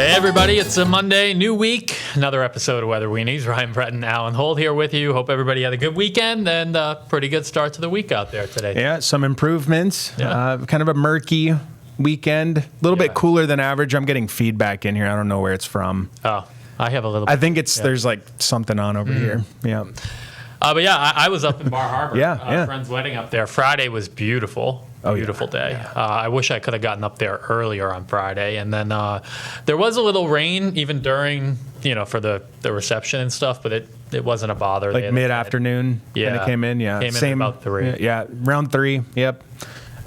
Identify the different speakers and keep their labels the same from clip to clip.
Speaker 1: Hey everybody, it's a Monday, new week, another episode of Weather Weenies. Ryan Breton, Alan Holt here with you. Hope everybody had a good weekend and a pretty good start to the week out there today.
Speaker 2: Yeah, some improvements.
Speaker 1: Yeah.
Speaker 2: Kind of a murky weekend. A little bit cooler than average. I'm getting feedback in here. I don't know where it's from.
Speaker 1: Oh, I have a little bit.
Speaker 2: I think it's there's like something on over here. Yeah.
Speaker 1: But yeah, I was up in Bar Harbor.
Speaker 2: Yeah.
Speaker 1: Friend's wedding up there. Friday was beautiful. Beautiful day.
Speaker 2: Yeah.
Speaker 1: I wish I could have gotten up there earlier on Friday. And then there was a little rain even during, for the reception and stuff, but it wasn't a bother.
Speaker 2: Like mid-afternoon when it came in. Yeah.
Speaker 1: Came in about 3.
Speaker 2: Yeah. Round 3. Yep.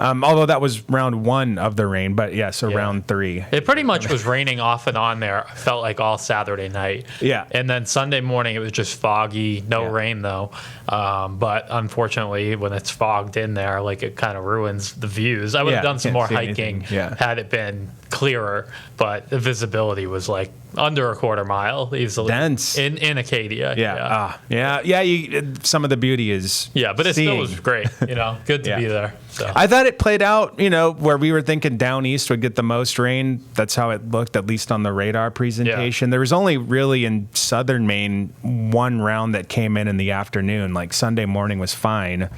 Speaker 2: Although that was round 1 of the rain, but so round 3.
Speaker 1: It pretty much was raining off and on there. I felt like all Saturday night.
Speaker 2: Yeah.
Speaker 1: And then Sunday morning it was just foggy, no rain though. But unfortunately, when it's fogged in there, like it kind of ruins the views. I would have done some more hiking had it been clearer, but the visibility was like under a quarter mile easily.
Speaker 2: Dense
Speaker 1: in Acadia.
Speaker 2: Some of the beauty is
Speaker 1: but it still was great. Good to be there. So.
Speaker 2: I thought it played out, where we were thinking down east would get the most rain. That's how it looked, at least on the radar presentation. There was only really in southern Maine one round that came in the afternoon. Like Sunday morning was fine.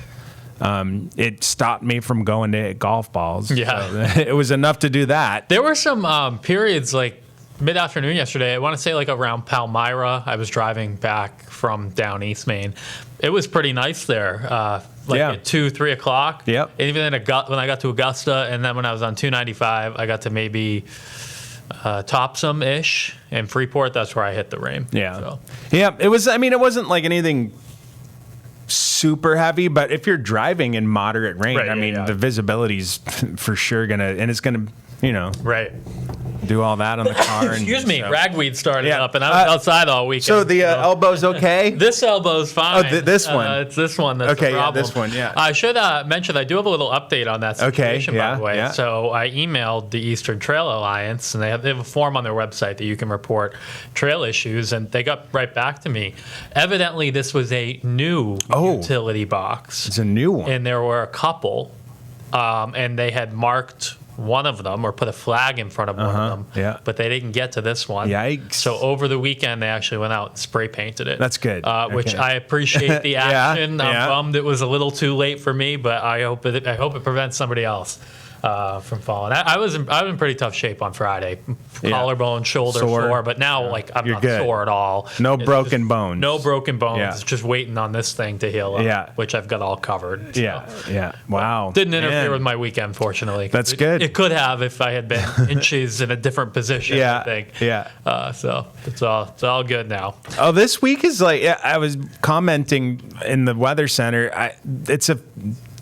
Speaker 2: It stopped me from going to hit golf balls. Yeah. So it was enough to do that.
Speaker 1: There were some periods like mid-afternoon yesterday. I want to say like around Palmyra. I was driving back from down East Maine. It was pretty nice there. At 2, 3 o'clock.
Speaker 2: Yep.
Speaker 1: And even then when I got to Augusta, and then when I was on 295, I got to maybe Topsom-ish. And Freeport, that's where I hit the rain.
Speaker 2: Yeah.
Speaker 1: So.
Speaker 2: Yeah. It was. I mean, it wasn't like anything super heavy, but if you're driving in moderate rain, the visibility's for sure it's gonna, do all that on the car.
Speaker 1: Excuse me, ragweed started up, and I was outside all weekend.
Speaker 2: So the elbow's okay?
Speaker 1: This elbow's fine.
Speaker 2: Oh, this one.
Speaker 1: It's this one that's the problem.
Speaker 2: This one,
Speaker 1: I should mention I do have a little update on that situation, by the way. Yeah. So I emailed the Eastern Trail Alliance, and they have a form on their website that you can report trail issues, and they got right back to me. Evidently, this was a new utility box.
Speaker 2: It's a new one.
Speaker 1: And there were a couple, and they had marked one of them or put a flag in front of one of them, but they didn't get to this one.
Speaker 2: Yikes.
Speaker 1: So over the weekend, they actually went out and spray painted it.
Speaker 2: That's good.
Speaker 1: Which I appreciate the action. I'm bummed it was a little too late for me, but I hope it prevents somebody else from falling. I was in pretty tough shape on Friday. Collarbone, shoulder sore, but now I'm not sore at all.
Speaker 2: No broken bones.
Speaker 1: No broken bones. Yeah. It's just waiting on this thing to heal up, which I've got all covered. So.
Speaker 2: Yeah. Wow.
Speaker 1: Didn't interfere with my weekend, fortunately.
Speaker 2: That's good.
Speaker 1: It could have if I had been inches in a different position, I think.
Speaker 2: Yeah.
Speaker 1: So it's all good now.
Speaker 2: Oh, this week is I was commenting in the weather center. It's a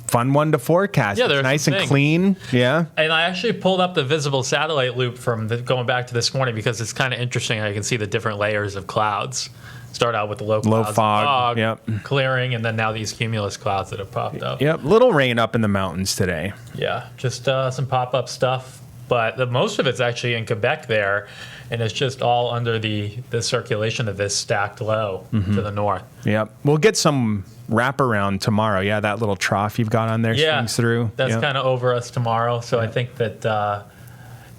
Speaker 2: fun one to forecast.
Speaker 1: Yeah,
Speaker 2: it's nice and clean. Yeah.
Speaker 1: And I actually pulled up the visible satellite loop from going back to this morning because it's kind of interesting how you can see the different layers of clouds. Start out with the low clouds,
Speaker 2: fog,
Speaker 1: clearing, and then now these cumulus clouds that have popped up.
Speaker 2: Yep, little rain up in the mountains today.
Speaker 1: Yeah, just some pop-up stuff. But most of it's actually in Quebec there, and it's just all under the circulation of this stacked low to the north.
Speaker 2: Yep. We'll get some wraparound tomorrow. Yeah, that little trough you've got on there swings through.
Speaker 1: That's kind of over us tomorrow. So I think that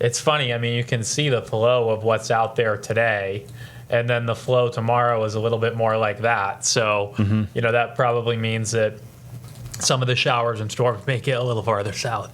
Speaker 1: it's funny. I mean, you can see the flow of what's out there today, and then the flow tomorrow is a little bit more like that. So, that probably means that some of the showers and storms may get a little farther south.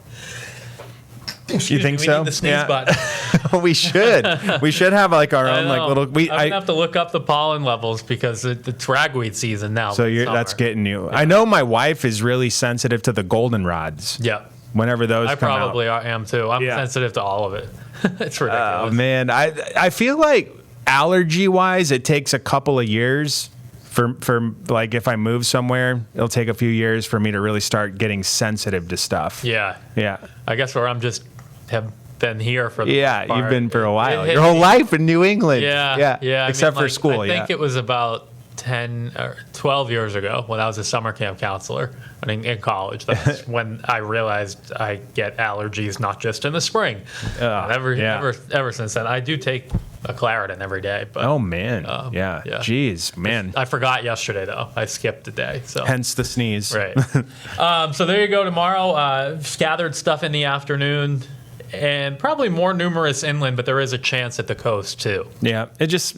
Speaker 2: You think so?
Speaker 1: We need the sneeze button.
Speaker 2: We should. We should have our own little.
Speaker 1: I'm gonna have to look up the pollen levels because it's ragweed season now.
Speaker 2: So that's getting you. Yeah. I know my wife is really sensitive to the goldenrods.
Speaker 1: Yeah.
Speaker 2: Whenever those come out.
Speaker 1: I probably am too. I'm sensitive to all of it. It's ridiculous.
Speaker 2: Oh man, I feel like allergy wise, it takes a couple of years. For like if I move somewhere, it'll take a few years for me to really start getting sensitive to stuff.
Speaker 1: Yeah. I guess where I'm just have been here for the
Speaker 2: most part. You've been for a while. Your whole life in New England.
Speaker 1: Yeah.
Speaker 2: Except for school.
Speaker 1: I think it was about 10 or 12 years ago when I was a summer camp counselor in college. That's when I realized I get allergies not just in the spring. Ever since then, I do take a Claritin every day. But,
Speaker 2: oh man, yeah. Jeez, man.
Speaker 1: I forgot yesterday though. I skipped a day. So
Speaker 2: hence the sneeze.
Speaker 1: Right. So there you go. Tomorrow, scattered stuff in the afternoon. and probably more numerous inland, but there is a chance at the coast too.
Speaker 2: Yeah, it's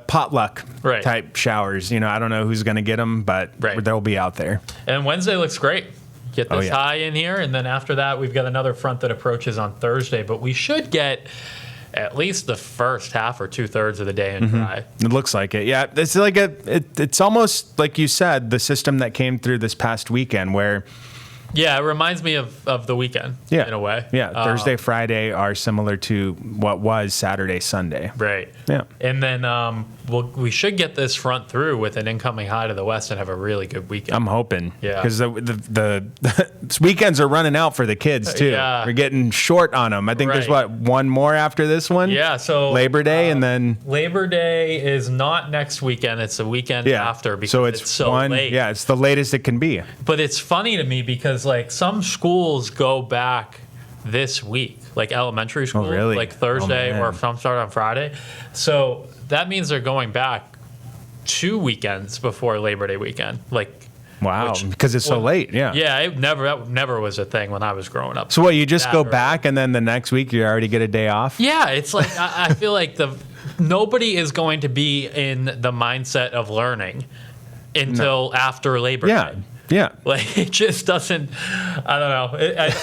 Speaker 2: potluck
Speaker 1: Right.
Speaker 2: type showers. I don't know who's going to get them, but
Speaker 1: Right.
Speaker 2: they'll be out there.
Speaker 1: And Wednesday looks great. Get this
Speaker 2: yeah.
Speaker 1: high in here, and then after that, we've got another front that approaches on Thursday, but we should get at least the first half or 2/3 of the day in dry.
Speaker 2: It looks like it. Yeah, it's like it's almost like you said, the system that came through this past weekend where.
Speaker 1: Yeah, it reminds me of the weekend in a way.
Speaker 2: Yeah, Thursday, Friday are similar to what was Saturday, Sunday.
Speaker 1: Right.
Speaker 2: Yeah.
Speaker 1: And then we should get this front through with an incoming high to the west and have a really good weekend.
Speaker 2: I'm hoping.
Speaker 1: Yeah.
Speaker 2: Because the weekends are running out for the kids, too.
Speaker 1: Yeah.
Speaker 2: We're getting short on them. I think there's, one more after this one?
Speaker 1: Yeah, so
Speaker 2: Labor Day and then...
Speaker 1: Labor Day is not next weekend. It's the weekend after because it's so late.
Speaker 2: Yeah, it's the latest it can be.
Speaker 1: But it's funny to me because, like, some schools go back this week, like elementary school,
Speaker 2: really?
Speaker 1: like Thursday
Speaker 2: man.
Speaker 1: or some start on Friday. So that means they're going back 2 weekends before Labor Day weekend. Like,
Speaker 2: Wow, because it's so late, yeah.
Speaker 1: Yeah, that never was a thing when I was growing up.
Speaker 2: So what, you just go back and then the next week you already get a day off?
Speaker 1: Yeah, it's like I feel like nobody is going to be in the mindset of learning until after Labor Day.
Speaker 2: Yeah.
Speaker 1: Like, it just doesn't, I don't know.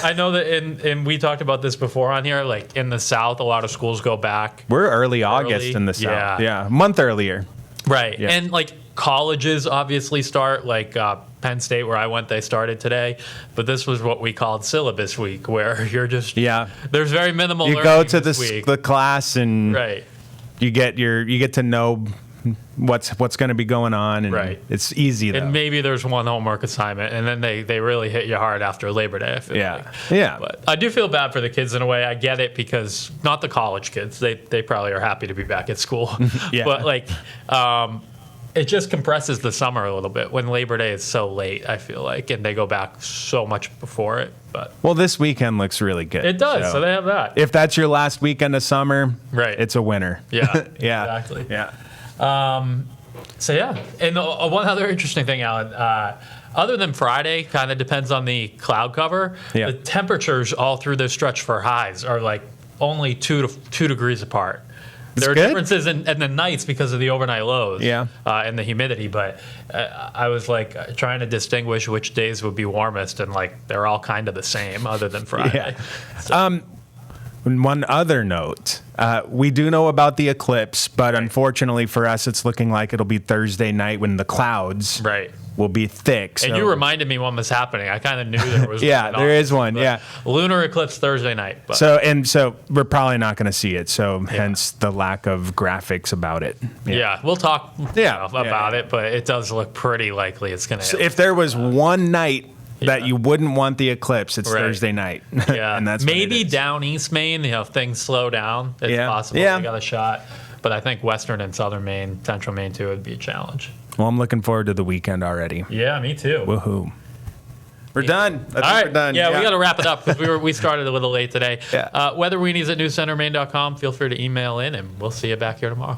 Speaker 1: I know that and we talked about this before on here, like in the South, a lot of schools go back.
Speaker 2: We're early August in the South. Yeah, a month earlier.
Speaker 1: Right.
Speaker 2: Yeah.
Speaker 1: And like colleges obviously start, like Penn State where I went, they started today. But this was what we called syllabus week, where you're just, there's very minimal learning.
Speaker 2: You go to
Speaker 1: this
Speaker 2: the class and
Speaker 1: right.
Speaker 2: you get to know what's going to be going on, and it's easy though.
Speaker 1: And maybe there's one homework assignment, and then they really hit you hard after Labor Day, I feel like.
Speaker 2: Yeah.
Speaker 1: But I do feel bad for the kids in a way. I get it, because not the college kids. They probably are happy to be back at school.
Speaker 2: Yeah.
Speaker 1: But like it just compresses the summer a little bit when Labor Day is so late, I feel like, and they go back so much before it. But
Speaker 2: well, this weekend looks really good.
Speaker 1: It does. So they have that.
Speaker 2: If that's your last weekend of summer, it's a winner.
Speaker 1: Yeah.
Speaker 2: Yeah.
Speaker 1: Exactly.
Speaker 2: Yeah.
Speaker 1: So yeah, and one other interesting thing, Alan, other than Friday, kind of depends on the cloud cover.
Speaker 2: Yeah.
Speaker 1: The temperatures all through this stretch for highs are like only 2 degrees apart. There are differences in the nights because of the overnight lows, and the humidity. But I was like trying to distinguish which days would be warmest, and like they're all kind of the same, other than Friday.
Speaker 2: Yeah.
Speaker 1: So.
Speaker 2: One other note, we do know about the eclipse, but unfortunately for us, it's looking like it'll be Thursday night when the clouds will be thick.
Speaker 1: And you reminded me when was happening. I kind of knew there was
Speaker 2: yeah, there is one. Yeah,
Speaker 1: lunar eclipse Thursday night. But.
Speaker 2: So we're probably not going to see it. So hence the lack of graphics about it.
Speaker 1: Yeah, we'll talk about it, but it does look pretty likely it's going to.
Speaker 2: So if there was one night that you wouldn't want the eclipse, it's Thursday night.
Speaker 1: Yeah,
Speaker 2: and that's
Speaker 1: maybe down East Maine, things slow down. It's possible they got a shot. But I think Western and Southern Maine, Central Maine too, would be a challenge.
Speaker 2: Well, I'm looking forward to the weekend already.
Speaker 1: Yeah, me too.
Speaker 2: Woohoo. We're done.
Speaker 1: All right.
Speaker 2: We're done.
Speaker 1: Yeah, we got to wrap it up because we started a little late today.
Speaker 2: Yeah.
Speaker 1: weather-weenies@newscentermaine.com. Feel free to email in, and we'll see you back here tomorrow.